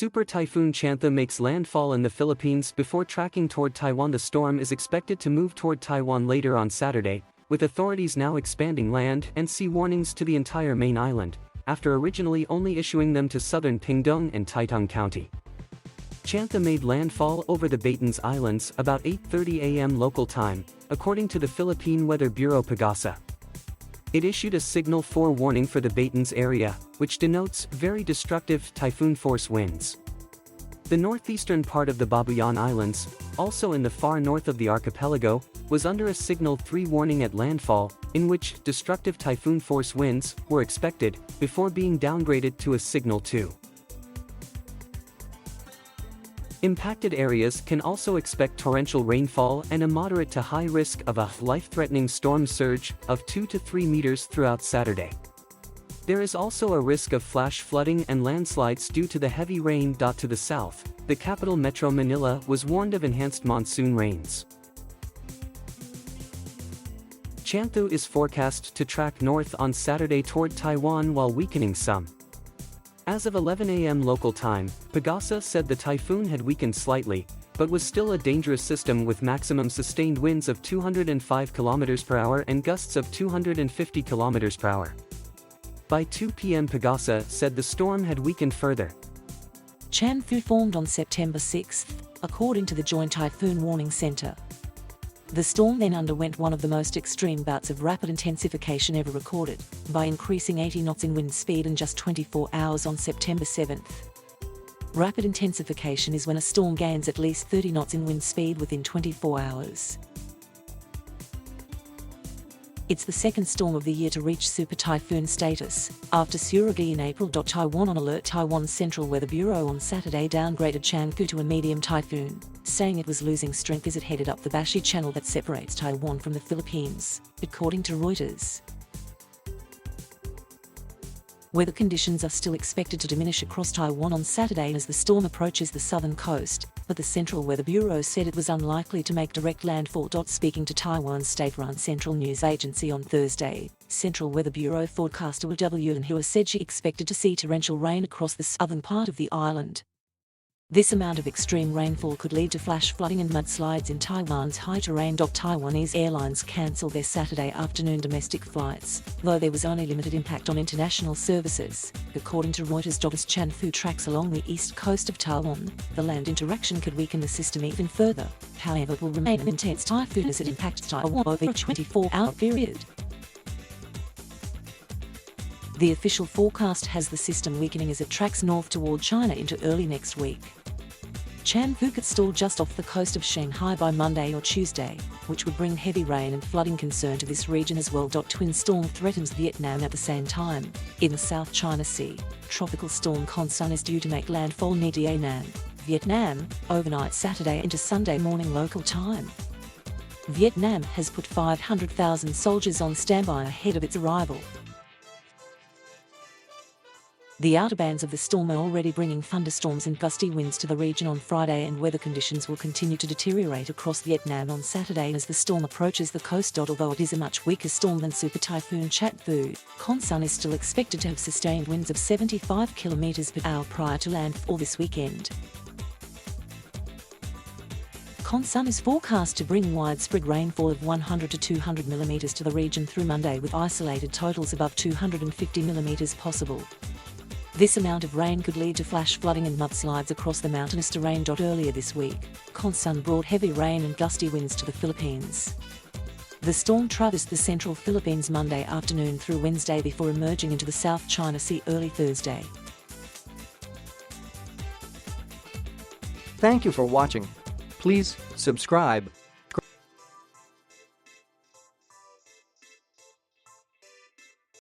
Super Typhoon Chanthu makes landfall in the Philippines before tracking toward Taiwan. The storm is expected to move toward Taiwan later on Saturday, with authorities now expanding land and sea warnings to the entire main island, after originally only issuing them to southern Pingtung and Taitung County. Chanthu made landfall over the Batanes Islands about 8:30 a.m. local time, according to the Philippine Weather Bureau PAGASA. It issued a Signal 4 warning for the Batanes area, which denotes very destructive typhoon force winds. The northeastern part of the Babuyan Islands, also in the far north of the archipelago, was under a Signal 3 warning at landfall, in which destructive typhoon force winds were expected, before being downgraded to a Signal 2. Impacted areas can also expect torrential rainfall and a moderate to high risk of a life-threatening storm surge of 2 to 3 meters throughout Saturday. There is also a risk of flash flooding and landslides due to the heavy rain. To the south, the capital Metro Manila was warned of enhanced monsoon rains. Chanthu is forecast to track north on Saturday toward Taiwan while weakening some. As of 11 a.m. local time, PAGASA said the typhoon had weakened slightly, but was still a dangerous system with maximum sustained winds of 205 km per hour and gusts of 250 km per hour. By 2 p.m. PAGASA said the storm had weakened further. Chanthu formed on September 6, according to the Joint Typhoon Warning Center. The storm then underwent one of the most extreme bouts of rapid intensification ever recorded, by increasing 80 knots in wind speed in just 24 hours on September 7. Rapid intensification is when a storm gains at least 30 knots in wind speed within 24 hours. It's the second storm of the year to reach super typhoon status, after Suragi in April. Taiwan on alert. Taiwan's Central Weather Bureau on Saturday downgraded Chanthu to a medium typhoon, saying it was losing strength as it headed up the Bashi Channel that separates Taiwan from the Philippines, according to Reuters. Weather conditions are still expected to diminish across Taiwan on Saturday as the storm approaches the southern coast, but the Central Weather Bureau said it was unlikely to make direct landfall. Speaking to Taiwan's state-run Central News Agency on Thursday, Central Weather Bureau forecaster W. Hua said she expected to see torrential rain across the southern part of the island. This amount of extreme rainfall could lead to flash flooding and mudslides in Taiwan's high terrain. Taiwanese airlines cancelled their Saturday afternoon domestic flights, though there was only limited impact on international services, according to Reuters. As Chanthu tracks along the east coast of Taiwan, the land interaction could weaken the system even further. However, it will remain an intense typhoon as it impacts Taiwan over a 24-hour period. The official forecast has the system weakening as it tracks north toward China into early next week. Chanthu could stall just off the coast of Shanghai by Monday or Tuesday, which would bring heavy rain and flooding concern to this region as well. Twin storm threatens Vietnam at the same time. In the South China Sea, tropical storm Konsan is due to make landfall near Da Nang, Vietnam, overnight Saturday into Sunday morning local time. Vietnam has put 500,000 soldiers on standby ahead of its arrival. The outer bands of the storm are already bringing thunderstorms and gusty winds to the region on Friday, and weather conditions will continue to deteriorate across Vietnam on Saturday as the storm approaches the coast. Although it is a much weaker storm than Super Typhoon Chanthu, Konsan is still expected to have sustained winds of 75 km per hour prior to landfall this weekend. Konsan is forecast to bring widespread rainfall of 100 to 200 mm to the region through Monday, with isolated totals above 250 mm possible. This amount of rain could lead to flash flooding and mudslides across the mountainous terrain. Earlier this week, Konsan brought heavy rain and gusty winds to the Philippines. The storm traversed the central Philippines Monday afternoon through Wednesday before emerging into the South China Sea early Thursday. Thank you for watching. Please subscribe.